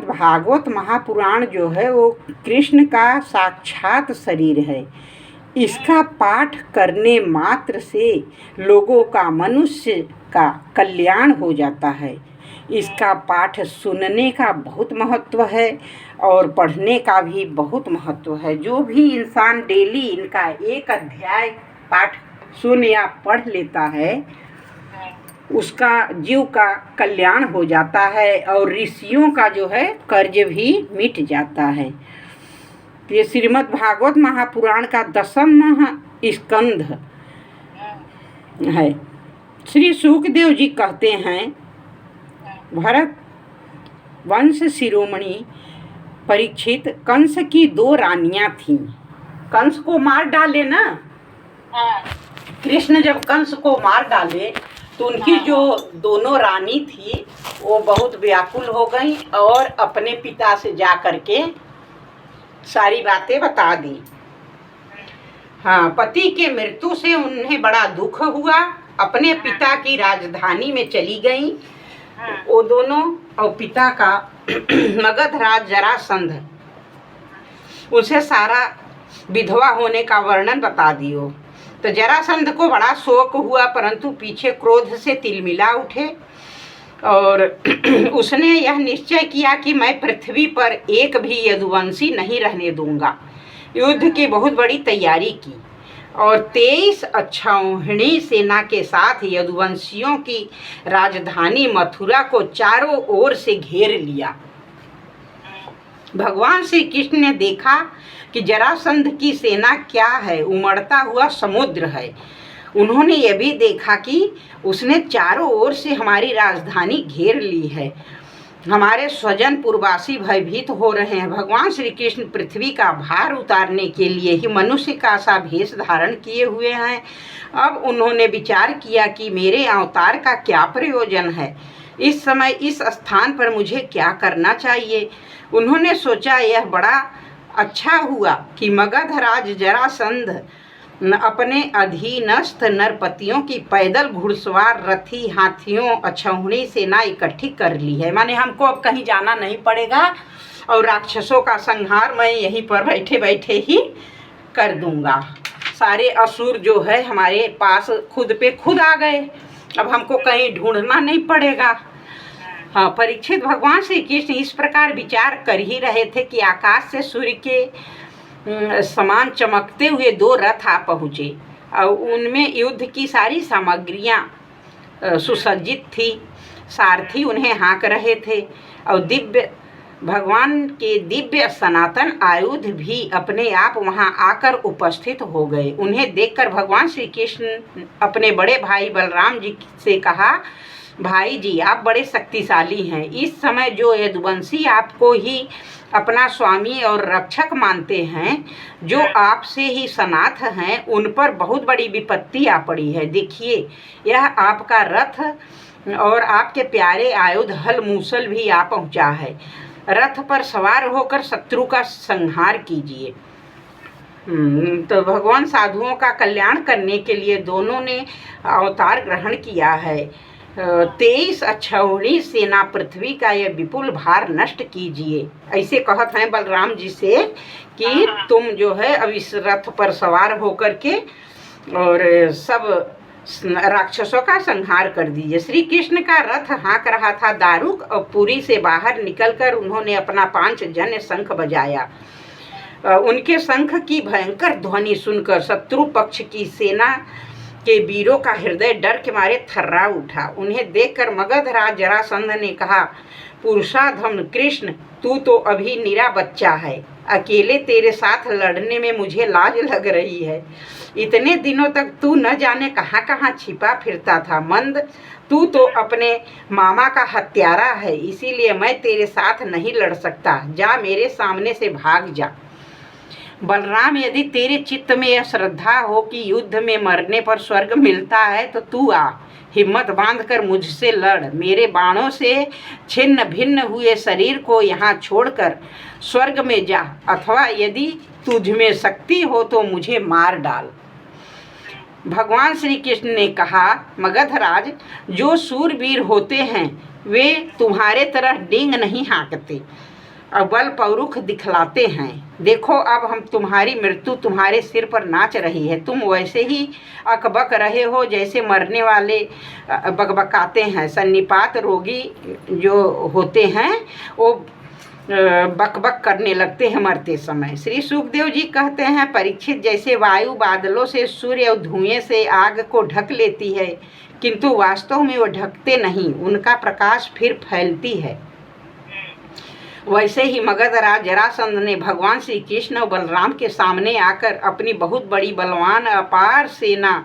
भागवत महापुराण जो है वो कृष्ण का साक्षात शरीर है। इसका पाठ करने मात्र से लोगों का, मनुष्य का कल्याण हो जाता है। इसका पाठ सुनने का बहुत महत्व है और पढ़ने का भी बहुत महत्व है। जो भी इंसान डेली इनका एक अध्याय पाठ सुन या पढ़ लेता है, उसका जीव का कल्याण हो जाता है और ऋषियों का जो है कर्ज भी मिट जाता है। ये श्रीमद् भागवत महापुराण का 10वां स्कंध है। श्री सुखदेव जी कहते हैं, भरत वंश शिरोमणि परीक्षित, कंस की 2 रानियां थीं। कंस को मार डाले ना, कृष्ण जब कंस को मार डाले तो उनकी जो दोनों रानी थी वो बहुत व्याकुल हो गई और अपने पिता से जा करके सारी बातें बता दी। हाँ, पति के मृत्यु से उन्हें बड़ा दुख हुआ। अपने पिता की राजधानी में चली गई वो दोनों, और पिता का मगधराज जरासंध, उसे सारा विधवा होने का वर्णन बता दियो। तो जरासंध को बड़ा शोक हुआ, परंतु पीछे क्रोध से तिलमिला उठे और उसने यह निश्चय किया कि मैं पृथ्वी पर एक भी यदुवंशी नहीं रहने दूंगा। युद्ध की बहुत बड़ी तैयारी की और 23 अक्षौहिणी सेना के साथ यदुवंशियों की राजधानी मथुरा को चारों ओर से घेर लिया। भगवान श्री कृष्ण ने देखा कि जरासंध की सेना क्या है, उमड़ता हुआ समुद्र है। उन्होंने यह भी देखा कि उसने चारों ओर से हमारी राजधानी घेर ली है। हमारे स्वजन पूर्ववासी भयभीत हो रहे हैं। भगवान श्री कृष्ण पृथ्वी का भार उतारने के लिए ही मनुष्य का सा भेष धारण किए हुए हैं। अब उन्होंने विचार किया कि मेरे अवतार का क्या प्रयोजन है, इस समय इस स्थान पर मुझे क्या करना चाहिए। उन्होंने सोचा यह बड़ा अच्छा हुआ कि मगधराज जरासंध अपने अधीनस्थ नरपतियों की पैदल घुड़सवार रथी हाथियों अक्षौहिणी सेना इकट्ठी कर ली है। माने हमको अब कहीं जाना नहीं पड़ेगा और राक्षसों का संहार मैं यहीं पर बैठे बैठे ही कर दूंगा। सारे असुर जो है हमारे पास खुद पे खुद आ गए, अब हमको कहीं ढूंढना नहीं पड़ेगा। हाँ, परीक्षित, भगवान श्री कृष्ण इस प्रकार विचार कर ही रहे थे कि आकाश से सूर्य के समान चमकते हुए 2 रथ आ पहुँचे और उनमें युद्ध की सारी सामग्रियाँ सुसज्जित थी। सारथी उन्हें हाँक रहे थे और भगवान के दिव्य सनातन आयुध भी अपने आप वहां आकर उपस्थित हो गए। उन्हें देखकर भगवान श्री कृष्ण अपने बड़े भाई बलराम जी से कहा, भाई जी आप बड़े शक्तिशाली हैं। इस समय जो यदुवंशी आपको ही अपना स्वामी और रक्षक मानते हैं, जो आपसे ही सनाथ हैं, उन पर बहुत बड़ी विपत्ति आ पड़ी है। देखिए, यह आपका रथ और आपके प्यारे आयुध हल मूसल भी आ पहुंचा है। रथ पर सवार होकर शत्रु का संहार कीजिए। तो भगवान साधुओं का कल्याण करने के लिए दोनों ने अवतार ग्रहण किया है। 23 अक्षौहिणी सेना पृथ्वी का यह विपुल भार नष्ट कीजिए। ऐसे कहत हैं बलराम जी से कि तुम जो है अब इस रथ पर सवार होकर के और सब राक्षसों का संहार कर दीजिए। श्री कृष्ण का रथ हाँक रहा था। दारुक और पुरी से बाहर निकलकर उन्होंने अपना 5 जन्य शंख बजाया। उनके शंख की भयंकर ध्वनि सुनकर शत्रु पक्ष की सेना के वीरों का हृदय डर के मारे थर्रा उठा। उन्हें देखकर मगधराज जरासंध ने कहा, पुरुषाधम कृष्ण, तू तो अभी निरा बच्चा है। अकेले तेरे साथ लड़ने में मुझे लाज लग रही है। इतने दिनों तक तू न जाने कहाँ कहाँ छिपा फिरता था। मंद, तू तो अपने मामा का हत्यारा है, इसीलिए मैं तेरे साथ नहीं लड़ सकता। जा, मेरे सामने से भाग जा। बलराम, यदि तेरे चित्त में यह श्रद्धा हो कि युद्ध में मरने पर स्वर्ग मिलता है तो तू आ, हिम्मत बांधकर मुझसे लड़। मेरे बाणों से छिन्न भिन्न हुए शरीर को यहाँ छोड़कर स्वर्ग में जा, अथवा यदि तुझ में शक्ति हो तो मुझे मार डाल। भगवान श्री कृष्ण ने कहा, मगधराज, जो सूरवीर होते हैं वे तुम्हारे तरह डींग नहीं हाँकते और बल पौरुख दिखलाते हैं। देखो अब हम तुम्हारी मृत्यु तुम्हारे सिर पर नाच रही है। तुम वैसे ही अकबक रहे हो जैसे मरने वाले बकबकाते हैं। सन्निपात रोगी जो होते हैं वो बकबक करने लगते हैं मरते समय। श्री सुखदेव जी कहते हैं, परीक्षित, जैसे वायु बादलों से सूर्य और धुएं से आग को ढक लेती है, किंतु वास्तव में वो ढकते नहीं, उनका प्रकाश फिर फैलती है, वैसे ही मगधराज जरासंध ने भगवान श्री कृष्ण और बलराम के सामने आकर अपनी बहुत बड़ी बलवान अपार सेना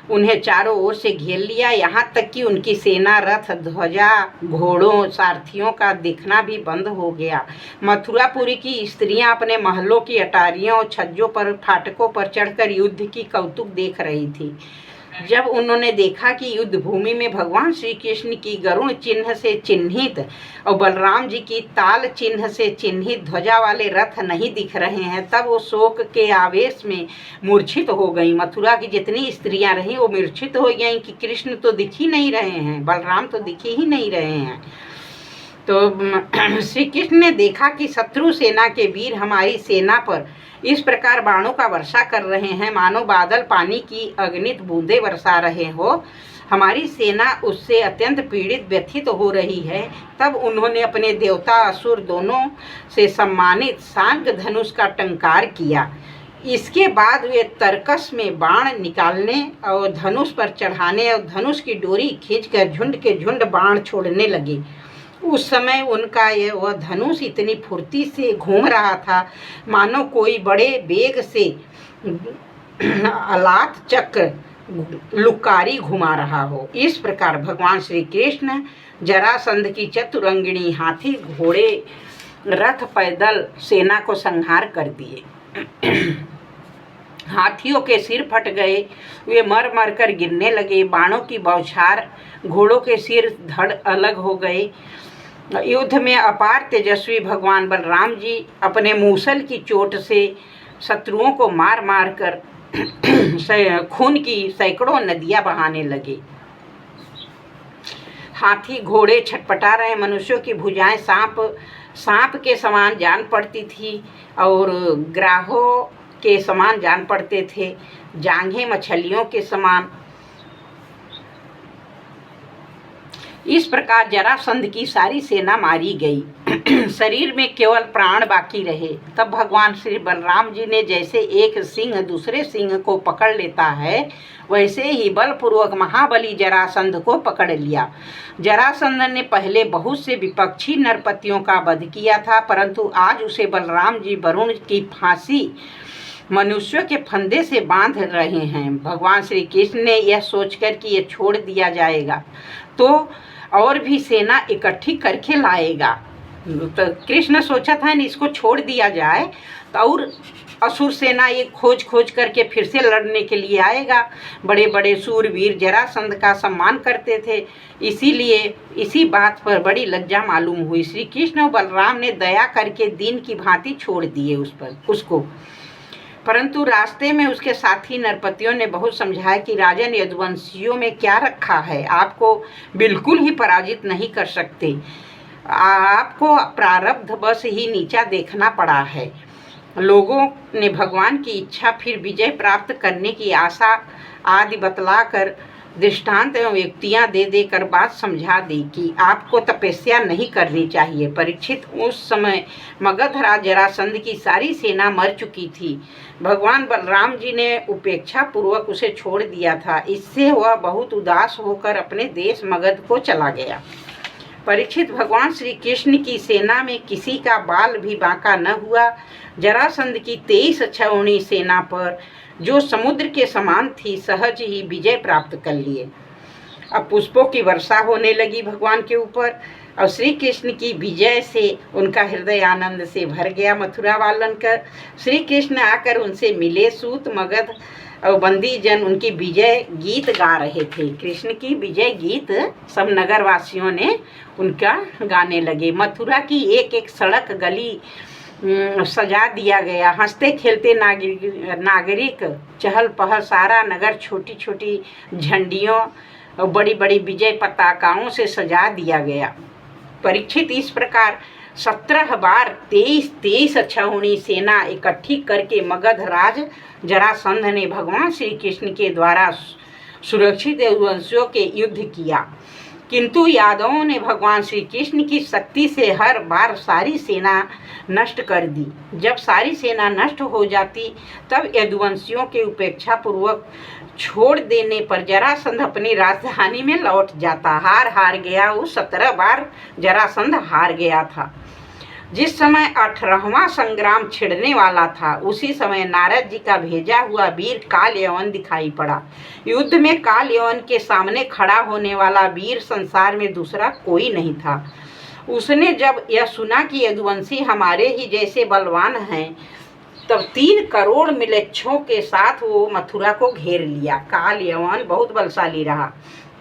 उन्हें चारों ओर से घेर लिया। यहाँ तक कि उनकी सेना, रथ, ध्वजा, घोड़ों, सारथियों का दिखना भी बंद हो गया। मथुरापुरी की स्त्रियां अपने महलों की अटारियों और छज्जों पर, फाटकों पर चढ़कर युद्ध की कौतुक देख रही थी। जब उन्होंने देखा कि युद्ध भूमि में भगवान श्री कृष्ण की गरुड़ चिन्ह से चिन्हित और बलराम जी की ताल चिन्ह से चिन्हित ध्वजा वाले रथ नहीं दिख रहे हैं, तब वो शोक के आवेश में मूर्छित हो गई। मथुरा की जितनी स्त्रियां रहीं वो मूर्छित हो गईं कि कृष्ण तो दिख ही नहीं रहे हैं, बलराम तो दिख ही नहीं रहे हैं। तो श्री कृष्ण ने देखा कि शत्रु सेना के वीर हमारी सेना पर इस प्रकार बाणों का वर्षा कर रहे हैं, मानो बादल पानी की अगणित बूंदें बरसा रहे हो। हमारी सेना उससे अत्यंत पीड़ित, व्यथित हो रही है। तब उन्होंने अपने देवता असुर दोनों से सम्मानित सांग धनुष का टंकार किया। इसके बाद वे तर्कस में बाण निकालने और धनुष पर चढ़ाने और धनुष की डोरी खींचकर झुंड के झुंड बाण छोड़ने लगे। उस समय उनका वह धनुष इतनी फुर्ती से घूम रहा था मानो कोई बड़े वेग से अलात चक्र लुकारी घुमा रहा हो। इस प्रकार भगवान श्री कृष्ण जरासंध की चतुरंगिणी, हाथी, घोड़े, रथ, पैदल सेना को संहार कर दिए। हाथियों के सिर फट गए, वे मर मर कर गिरने लगे। बाणों की बौछार, घोड़ों के सिर धड़ अलग हो गए। युद्ध में अपार तेजस्वी भगवान बलराम जी अपने मूसल की चोट से शत्रुओं को मार मार कर खून की सैकड़ों नदियां बहाने लगे। हाथी घोड़े छटपटा रहे, मनुष्यों की भुजाएं सांप के समान जान पड़ती थी और ग्राहों के समान जान पड़ते थे, जांघें मछलियों के समान। इस प्रकार जरासंध की सारी सेना मारी गई। शरीर में केवल प्राण बाकी रहे। तब भगवान श्री बलराम जी ने जैसे एक सिंह दूसरे सिंह को पकड़ लेता है, वैसे ही बलपूर्वक महाबली जरासंध को पकड़ लिया। जरासंध ने पहले बहुत से विपक्षी नरपतियों का वध किया था, परंतु आज उसे बलराम जी वरुण की फांसी मनुष्यों के फंदे से बांध रहे हैं। भगवान श्री कृष्ण ने यह सोचकर कि यह छोड़ दिया जाएगा तो और भी सेना इकट्ठी करके लाएगा। तो कृष्ण सोचा था इसको छोड़ दिया जाए तो और असुर सेना ये खोज करके फिर से लड़ने के लिए आएगा। बड़े बड़े सूरवीर जरासंध का सम्मान करते थे, इसीलिए इसी बात पर बड़ी लज्जा मालूम हुई। श्री कृष्ण और बलराम ने दया करके दीन की भांति छोड़ दिए उसको। परंतु रास्ते में उसके साथी नरपतियों ने बहुत समझाया कि राजन, यदुवंशियों में क्या रखा है, आपको बिल्कुल ही पराजित नहीं कर सकते, आपको प्रारब्ध बस ही नीचा देखना पड़ा है। लोगों ने भगवान की इच्छा, फिर विजय प्राप्त करने की आशा आदि बतलाकर दृष्टांत एवं युक्तियाँ दे देकर बात समझा दी कि आपको तपस्या नहीं करनी चाहिए। परीक्षित, उस समय मगधराज जरासंध की सारी सेना मर चुकी थी। भगवान बलराम जी ने उपेक्षा पूर्वक उसे छोड़ दिया था। इससे वह बहुत उदास होकर अपने देश मगध को चला गया। परीक्षित, भगवान श्री कृष्ण की सेना में किसी का बाल भी बांका न हुआ। जरासंध की 23 छावनी सेना पर, जो समुद्र के समान थी, सहज ही विजय प्राप्त कर लिए। अब पुष्पों की वर्षा होने लगी भगवान के ऊपर और श्री कृष्ण की विजय से उनका हृदय आनंद से भर गया। मथुरा वालन कर श्री कृष्ण आकर उनसे मिले। सूत, मगध और बंदी जन उनकी विजय गीत गा रहे थे। कृष्ण की विजय गीत सब नगरवासियों ने उनका गाने लगे। मथुरा की एक एक सड़क गली सजा दिया गया। हंसते खेलते नागरिक चहल पहल, सारा नगर छोटी छोटी झंडियों और बड़ी बड़ी विजय पताकाओं से सजा दिया गया। परीक्षित इस प्रकार 17 बार 23 छावनी सेना इकट्ठी करके मगध राज जरासंध ने भगवान श्री कृष्ण के द्वारा सुरक्षित यदुवंशियों के युद्ध किया, किंतु यादवों ने भगवान श्री कृष्ण की शक्ति से हर बार सारी सेना नष्ट कर दी। जब सारी सेना नष्ट हो जाती तब यदुवंशियों के उपेक्षा पूर्वक छोड़ देने पर जरासंध अपनी राजधानी में लौट जाता। हार गया। वो 17 बार जरासंध हार गया था। जिस समय 18वां संग्राम छिड़ने वाला था, उसी समय नारद जी का भेजा हुआ वीर काल यवन दिखाई पड़ा। युद्ध में काल यवन के सामने खड़ा होने वाला वीर संसार में दूसरा कोई नहीं था। उसने जब यह सुना कि यदुवंशी हमारे ही जैसे बलवान हैं, तब 3 करोड़ मिलेच्छों के साथ वो मथुरा को घेर लिया। काल यवन बहुत बलशाली रहा।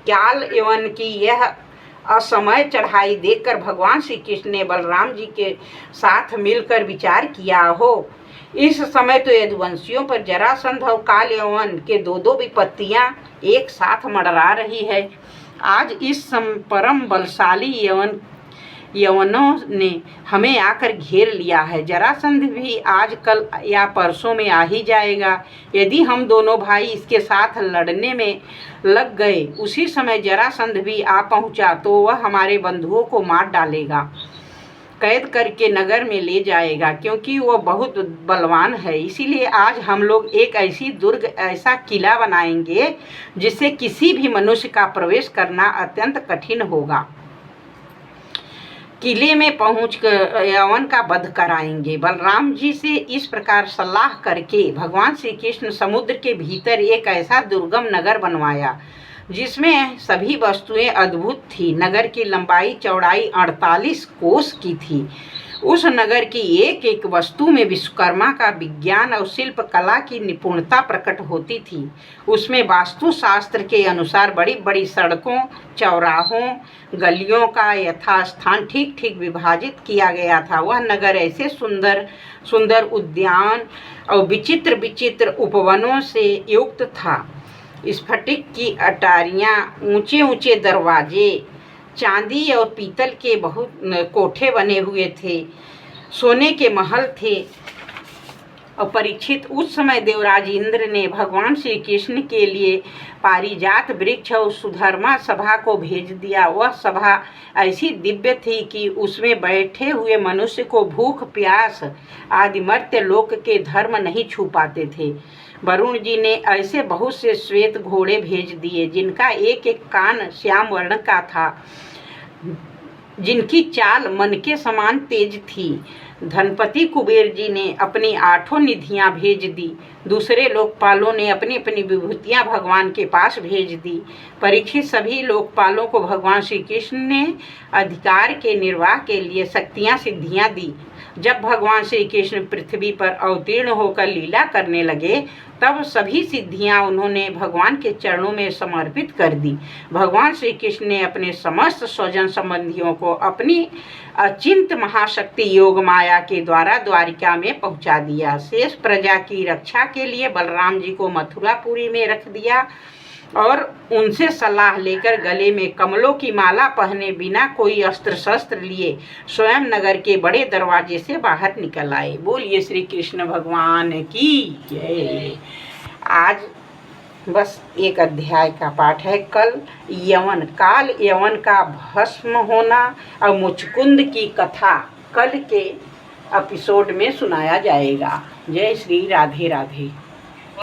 काल यवन की यह असमय चढ़ाई देखकर भगवान श्री कृष्ण ने बलराम जी के साथ मिलकर विचार किया हो, इस समय तो यदुवंशियों पर जरासंध और काल यवन के दो विपत्तियां एक साथ मंडरा रही है। आज इस परम बलशाली यवनों ने हमें आकर घेर लिया है। जरासंध भी आज कल या परसों में आ ही जाएगा। यदि हम दोनों भाई इसके साथ लड़ने में लग गए, उसी समय जरासंध भी आ पहुंचा तो वह हमारे बंधुओं को मार डालेगा, कैद करके नगर में ले जाएगा, क्योंकि वह बहुत बलवान है। इसीलिए आज हम लोग एक ऐसी दुर्ग, ऐसा किला बनाएंगे जिससे किसी भी मनुष्य का प्रवेश करना अत्यंत कठिन होगा। किले में पहुंचकर यवन का वध कराएंगे। बलराम जी से इस प्रकार सलाह करके भगवान श्री कृष्ण समुद्र के भीतर एक ऐसा दुर्गम नगर बनवाया जिसमें सभी वस्तुएं अद्भुत थी। नगर की लंबाई चौड़ाई 48 कोस की थी। उस नगर की एक एक वस्तु में विश्वकर्मा का विज्ञान और शिल्प कला की निपुणता प्रकट होती थी। उसमें वास्तुशास्त्र के अनुसार बड़ी बड़ी सड़कों, चौराहों, गलियों का यथास्थान ठीक ठीक विभाजित किया गया था। वह नगर ऐसे सुंदर सुंदर उद्यान और विचित्र विचित्र उपवनों से युक्त था। स्फटिक की अटारियां, ऊंचे ऊंचे दरवाजे, चांदी और पीतल के बहुत कोठे बने हुए थे, सोने के महल थे। और परीक्षित, उस समय देवराज इंद्र ने भगवान श्री कृष्ण के लिए पारिजात वृक्ष और सुधर्मा सभा को भेज दिया। वह सभा ऐसी दिव्य थी कि उसमें बैठे हुए मनुष्य को भूख प्यास आदि मर्त्य लोक के धर्म नहीं छू पाते थे। वरुण जी ने ऐसे बहुत से श्वेत घोड़े भेज दिए जिनका एक एक कान श्याम वर्ण का था, जिनकी चाल मन के समान तेज थी। धनपति कुबेर जी ने अपनी 8 निधियां भेज दी। दूसरे लोकपालों ने अपनी अपनी विभूतियां भगवान के पास भेज दी। परीक्षित, सभी लोकपालों को भगवान श्री कृष्ण ने अधिकार के निर्वाह के लिए शक्तियां सिद्धियां दी। जब भगवान श्री कृष्ण पृथ्वी पर अवतीर्ण होकर लीला करने लगे, तब सभी सिद्धियां उन्होंने भगवान के चरणों में समर्पित कर दी। भगवान श्री कृष्ण ने अपने समस्त स्वजन संबंधियों को अपनी अचिंत महाशक्ति योग माया के द्वारा द्वारिका में पहुंचा दिया। शेष प्रजा की रक्षा के लिए बलराम जी को मथुरापुरी में रख दिया और उनसे सलाह लेकर गले में कमलों की माला पहने बिना कोई अस्त्र शस्त्र लिए स्वयं नगर के बड़े दरवाजे से बाहर निकल आए। बोलिए श्री कृष्ण भगवान की जय। आज बस एक अध्याय का पाठ है। कल यवन, काल यवन का भस्म होना और मुचकुंद की कथा कल के एपिसोड में सुनाया जाएगा। जय श्री राधे राधे।